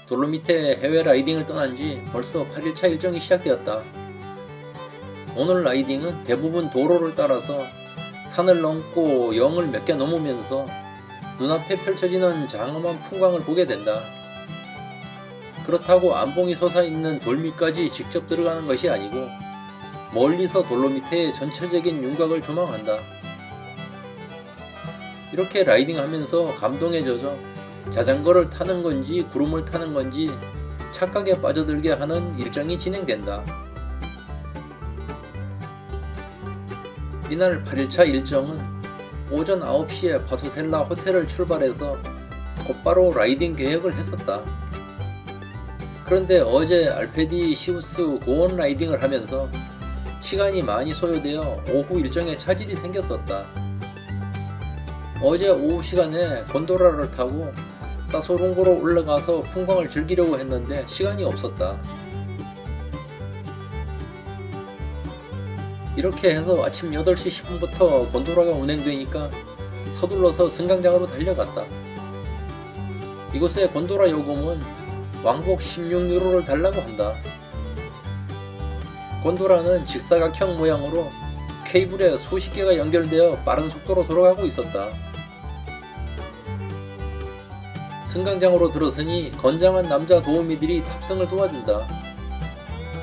돌로미테 해외 라이딩을 떠난 지 벌써 8일차 일정이 시작되었다. 오늘 라이딩은 대부분 도로를 따라서 산을 넘고 영을 몇 개 넘으면서 눈앞에 펼쳐지는 장엄한 풍광을 보게 된다. 그렇다고 안봉이 솟아있는 돌밑까지 직접 들어가는 것이 아니고 멀리서 돌로미테의 전체적인 윤곽을 조망한다. 이렇게 라이딩하면서 감동에 젖어 자전거를 타는 건지 구름을 타는 건지 착각에 빠져들게 하는 일정이 진행된다. 이날 8일차 일정은 오전 9시에 파소셀라 호텔을 출발해서 곧바로 라이딩 계획을 했었다. 그런데 어제 알페디 시우스 고원 라이딩을 하면서 시간이 많이 소요되어 오후 일정에 차질이 생겼었다. 어제 오후 시간에 곤도라를 타고 사소룽고로 올라가서 풍광을 즐기려고 했는데 시간이 없었다. 이렇게 해서 아침 8시 10분부터 곤도라가 운행되니까 서둘러서 승강장으로 달려갔다. 이곳의 곤도라 요금은 왕복 16유로를 달라고 한다. 곤도라는 직사각형 모양으로 케이블에 수십 개가 연결되어 빠른 속도로 돌아가고 있었다. 승강장으로 들어서니 건장한 남자 도우미들이 탑승을 도와준다.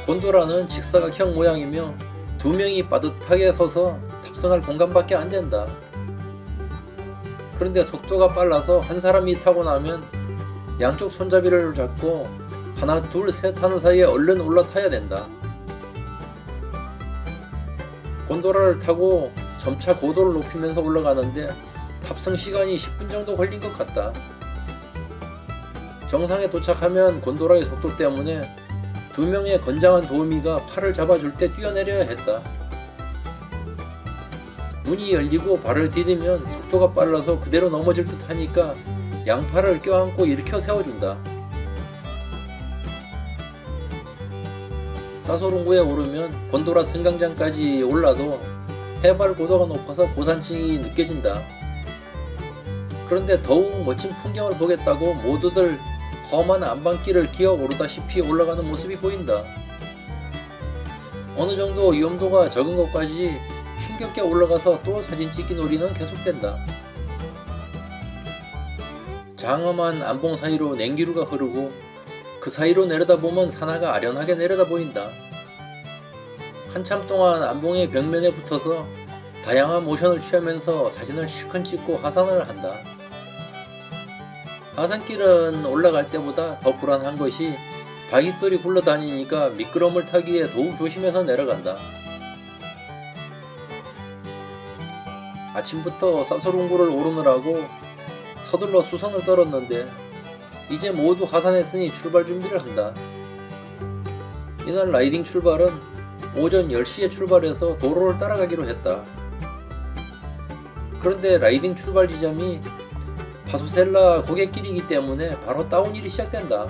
곤도라는 직사각형 모양이며 두 명이 빠듯하게 서서 탑승할 공간밖에 안 된다. 그런데 속도가 빨라서 한 사람이 타고 나면 양쪽 손잡이를 잡고 하나 둘 셋 하는 사이에 얼른 올라타야 된다. 곤도라를 타고 점차 고도를 높이면서 올라가는데 탑승 시간이 10분 정도 걸린 것 같다. 정상에 도착하면 곤도라의 속도 때문에 두 명의 건장한 도우미가 팔을 잡아줄 때 뛰어내려야 했다. 문이 열리고 발을 디디면 속도가 빨라서 그대로 넘어질 듯 하니까 양팔을 껴안고 일으켜 세워준다. 사소룽고에 오르면 곤도라 승강장까지 올라도 해발 고도가 높아서 고산층이 느껴진다. 그런데 더욱 멋진 풍경을 보겠다고 모두들 험한 안반길을 기어 오르다시피 올라가는 모습이 보인다. 어느 정도 위험도가 적은 곳까지 힘겹게 올라가서 또 사진 찍기 놀이는 계속된다. 장엄한 안봉 사이로 냉기류가 흐르고 그 사이로 내려다보면 산하가 아련하게 내려다 보인다. 한참 동안 안봉의 벽면에 붙어서 다양한 모션을 취하면서 사진을 실컷 찍고 하산을 한다. 하산길은 올라갈 때보다 더 불안한 것이 바위돌이 굴러다니니까 미끄럼을 타기에 더욱 조심해서 내려간다. 아침부터 사소룽고를 오르느라고 서둘러 수선을 떨었는데 이제 모두 하산했으니 출발 준비를 한다. 이날 라이딩 출발은 오전 10시에 출발해서 도로를 따라가기로 했다. 그런데 라이딩 출발 지점이 파소셀라 고갯길이기 때문에 바로 다운힐이 시작된다.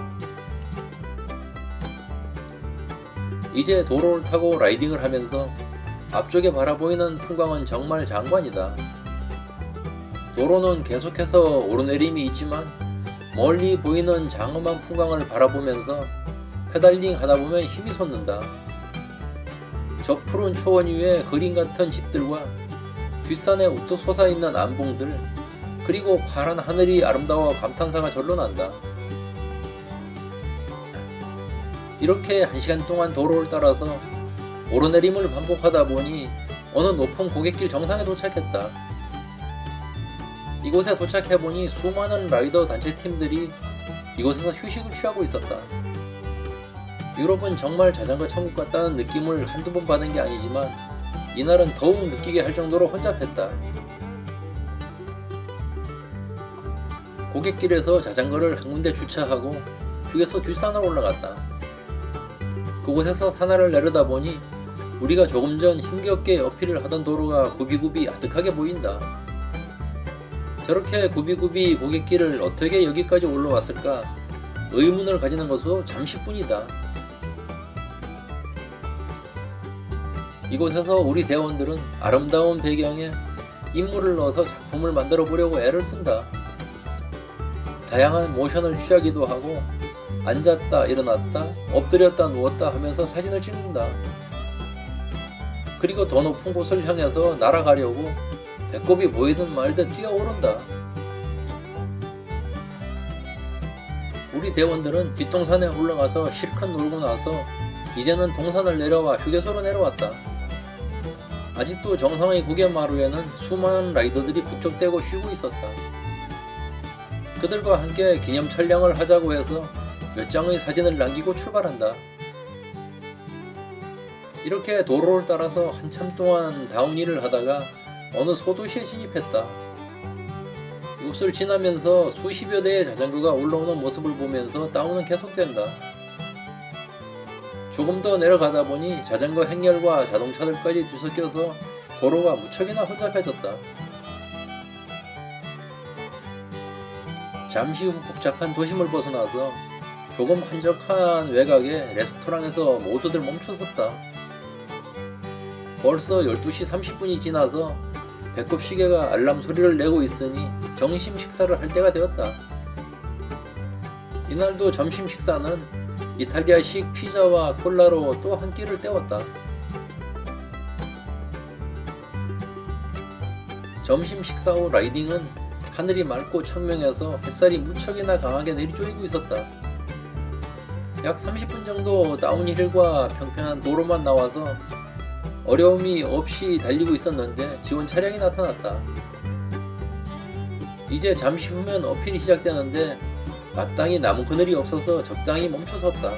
이제 도로를 타고 라이딩을 하면서 앞쪽에 바라보이는 풍광은 정말 장관이다. 도로는 계속해서 오르내림이 있지만 멀리 보이는 장엄한 풍광을 바라보면서 페달링 하다보면 힘이 솟는다. 저 푸른 초원 위에 그림 같은 집들과 뒷산에 우뚝 솟아있는 안봉들, 그리고 파란 하늘이 아름다워 감탄사가 절로 난다. 이렇게 1시간 동안 도로를 따라서 오르내림을 반복하다 보니 어느 높은 고갯길 정상에 도착했다. 이곳에 도착해보니 수많은 라이더 단체 팀들이 이곳에서 휴식을 취하고 있었다. 유럽은 정말 자전거 천국 같다는 느낌을 한두 번 받은 게 아니지만 이날은 더욱 느끼게 할 정도로 혼잡했다. 고갯길에서 자전거를 한 군데 주차하고 휴게소 뒷산으로 올라갔다. 그곳에서 산하를 내려다보니 우리가 조금 전 힘겹게 어필을 하던 도로가 굽이굽이 아득하게 보인다. 저렇게 굽이굽이 고갯길을 어떻게 여기까지 올라왔을까 의문을 가지는 것도 잠시뿐이다. 이곳에서 우리 대원들은 아름다운 배경에 인물을 넣어서 작품을 만들어 보려고 애를 쓴다. 다양한 모션을 취하기도 하고 앉았다 일어났다 엎드렸다 누웠다 하면서 사진을 찍는다. 그리고 더 높은 곳을 향해서 날아가려고 배꼽이 보이든 말든 뛰어오른다. 우리 대원들은 뒷동산에 올라가서 실컷 놀고 나서 이제는 동산을 내려와 휴게소로 내려왔다. 아직도 정상의 구겐마루에는 수많은 라이더들이 북적대고 쉬고 있었다. 그들과 함께 기념 촬영을 하자고 해서 몇 장의 사진을 남기고 출발한다. 이렇게 도로를 따라서 한참 동안 다운힐을 하다가 어느 소도시에 진입했다. 이곳을 지나면서 수십여 대의 자전거가 올라오는 모습을 보면서 다운은 계속된다. 조금 더 내려가다 보니 자전거 행렬과 자동차들까지 뒤섞여서 도로가 무척이나 혼잡해졌다. 잠시 후 복잡한 도심을 벗어나서 조금 한적한 외곽의 레스토랑에서 모두들 멈춰섰다. 벌써 12시 30분이 지나서 배꼽 시계가 알람 소리를 내고 있으니 점심 식사를 할 때가 되었다. 이날도 점심 식사는 이탈리아식 피자와 콜라로 또 한 끼를 때웠다. 점심 식사 후 라이딩은 하늘이 맑고 청명해서 햇살이 무척이나 강하게 내리쪼이고 있었다. 약 30분 정도 다운힐과 평평한 도로만 나와서 어려움이 없이 달리고 있었는데 지원 차량이 나타났다. 이제 잠시 후면 어필이 시작되는데 마땅히 나무 그늘이 없어서 적당히 멈춰섰다.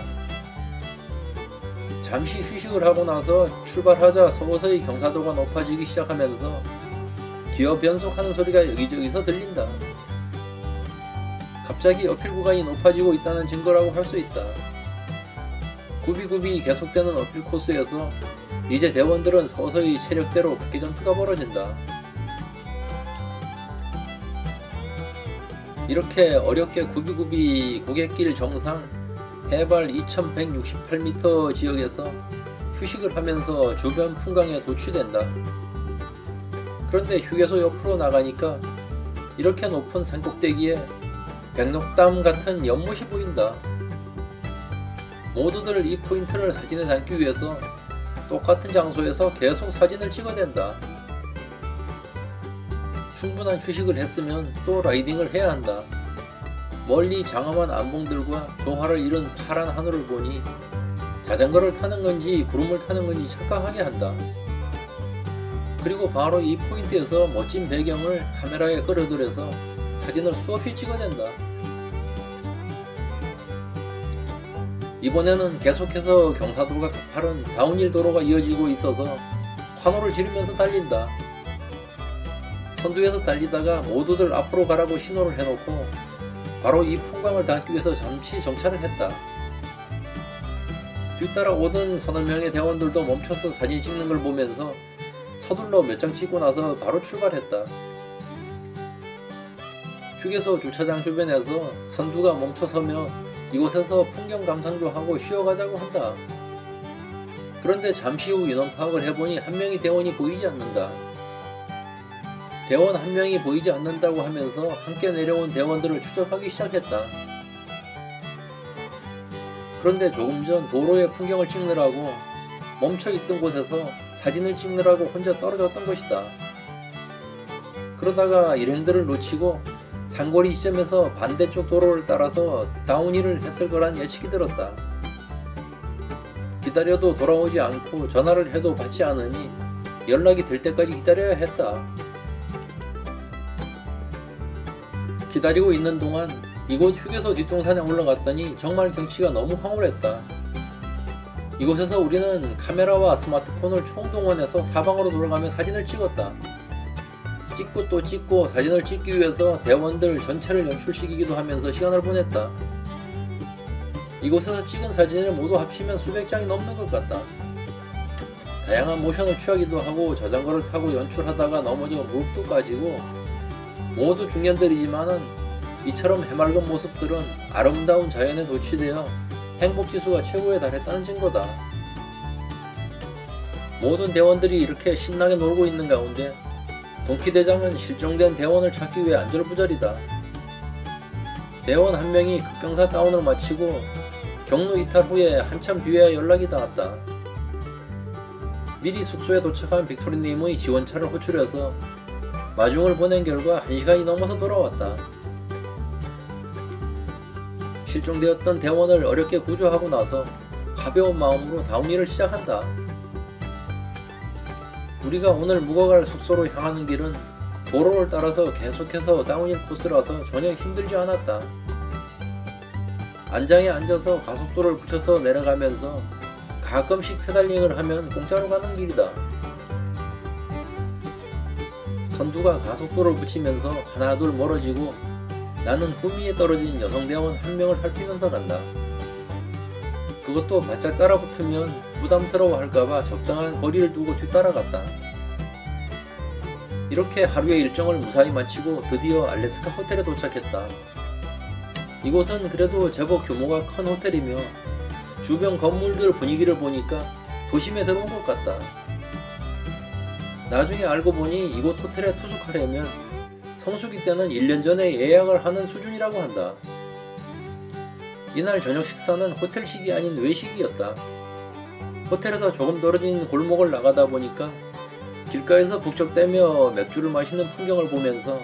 잠시 휴식을 하고 나서 출발하자 서서히 경사도가 높아지기 시작하면서 기어 변속하는 소리가 여기저기서 들린다. 갑자기 어필 구간이 높아지고 있다는 증거라고 할 수 있다. 굽이굽이 계속되는 어필 코스에서 이제 대원들은 서서히 체력대로 각계 전투가 벌어진다. 이렇게 어렵게 굽이굽이 고갯길 정상 해발 2168m 지역에서 휴식을 하면서 주변 풍광에 도취된다. 그런데 휴게소 옆으로 나가니까 이렇게 높은 산꼭대기에 백록담 같은 연못이 보인다. 모두들 이 포인트를 사진에 담기 위해서 똑같은 장소에서 계속 사진을 찍어댄다. 충분한 휴식을 했으면 또 라이딩을 해야 한다. 멀리 장엄한 안봉들과 조화를 이룬 파란 하늘을 보니 자전거를 타는 건지 구름을 타는 건지 착각하게 한다. 그리고 바로 이 포인트에서 멋진 배경을 카메라에 끌어들여서 사진을 수없이 찍어댄다. 이번에는 계속해서 경사도가 가파른 다운힐 도로가 이어지고 있어서 환호를 지르면서 달린다. 선두에서 달리다가 모두들 앞으로 가라고 신호를 해놓고 바로 이 풍광을 담기 위해서 잠시 정차를 했다. 뒤따라 오던 서너 명의 대원들도 멈춰서 사진 찍는 걸 보면서 서둘러 몇 장 찍고 나서 바로 출발했다. 휴게소 주차장 주변에서 선두가 멈춰서며 이곳에서 풍경 감상도 하고 쉬어가자고 한다. 그런데 잠시 후 인원 파악을 해보니 한 명의 대원이 보이지 않는다. 대원 한 명이 보이지 않는다고 하면서 함께 내려온 대원들을 추적하기 시작했다. 그런데 조금 전 도로의 풍경을 찍느라고 멈춰있던 곳에서 사진을 찍느라고 혼자 떨어졌던 것이다. 그러다가 일행들을 놓치고 상고리 지점에서 반대쪽 도로를 따라서 다운힐을 했을 거란 예측이 들었다. 기다려도 돌아오지 않고 전화를 해도 받지 않으니 연락이 될 때까지 기다려야 했다. 기다리고 있는 동안 이곳 휴게소 뒷동산에 올라갔더니 정말 경치가 너무 황홀했다. 이곳에서 우리는 카메라와 스마트폰을 총동원해서 사방으로 돌아가며 사진을 찍었다. 찍고 또 찍고 사진을 찍기 위해서 대원들 전체를 연출시키기도 하면서 시간을 보냈다. 이곳에서 찍은 사진을 모두 합치면 수백 장이 넘는 것 같다. 다양한 모션을 취하기도 하고 자전거를 타고 연출하다가 넘어져 무릎도 까지고 모두 중년들이지만은 이처럼 해맑은 모습들은 아름다운 자연에 도취되어 행복지수가 최고에 달했다는 증거다. 모든 대원들이 이렇게 신나게 놀고 있는 가운데 동키대장은 실종된 대원을 찾기 위해 안절부절이다. 대원 한 명이 급경사 다운을 마치고 경로 이탈 후에 한참 뒤에 연락이 닿았다. 미리 숙소에 도착한 빅토리님의 지원차를 호출해서 마중을 보낸 결과 1시간이 넘어서 돌아왔다. 실종되었던 대원을 어렵게 구조하고 나서 가벼운 마음으로 다운힐을 시작한다. 우리가 오늘 묵어갈 숙소로 향하는 길은 도로를 따라서 계속해서 다운힐 코스라서 전혀 힘들지 않았다. 안장에 앉아서 가속도를 붙여서 내려가면서 가끔씩 페달링을 하면 공짜로 가는 길이다. 선두가 가속도를 붙이면서 하나둘 멀어지고 나는 후미에 떨어진 여성대원 한 명을 살피면서 간다. 그것도 바짝 따라붙으면 부담스러워 할까봐 적당한 거리를 두고 뒤따라갔다. 이렇게 하루의 일정을 무사히 마치고 드디어 알래스카 호텔에 도착했다. 이곳은 그래도 제법 규모가 큰 호텔이며 주변 건물들 분위기를 보니까 도심에 들어온 것 같다. 나중에 알고 보니 이곳 호텔에 투숙하려면 성수기 때는 1년 전에 예약을 하는 수준이라고 한다. 이날 저녁 식사는 호텔식이 아닌 외식이었다. 호텔에서 조금 떨어진 골목을 나가다 보니까 길가에서 북적대며 맥주를 마시는 풍경을 보면서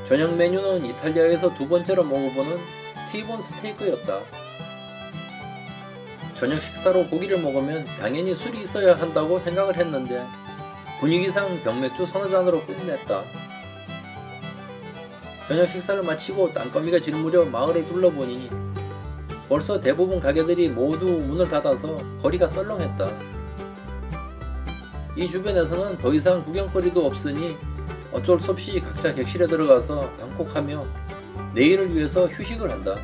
저녁 메뉴는 이탈리아에서 두 번째로 먹어보는 티본 스테이크였다. 저녁 식사로 고기를 먹으면 당연히 술이 있어야 한다고 생각을 했는데 분위기상 병맥주 서너 잔으로 끝냈다. 저녁 식사를 마치고 땅거미가 질 무렵 마을을 둘러보니 벌써 대부분 가게들이 모두 문을 닫아서 거리가 썰렁했다. 이 주변에서는 더 이상 구경거리도 없으니 어쩔 수 없이 각자 객실에 들어가서 방콕하며 내일을 위해서 휴식을 한다.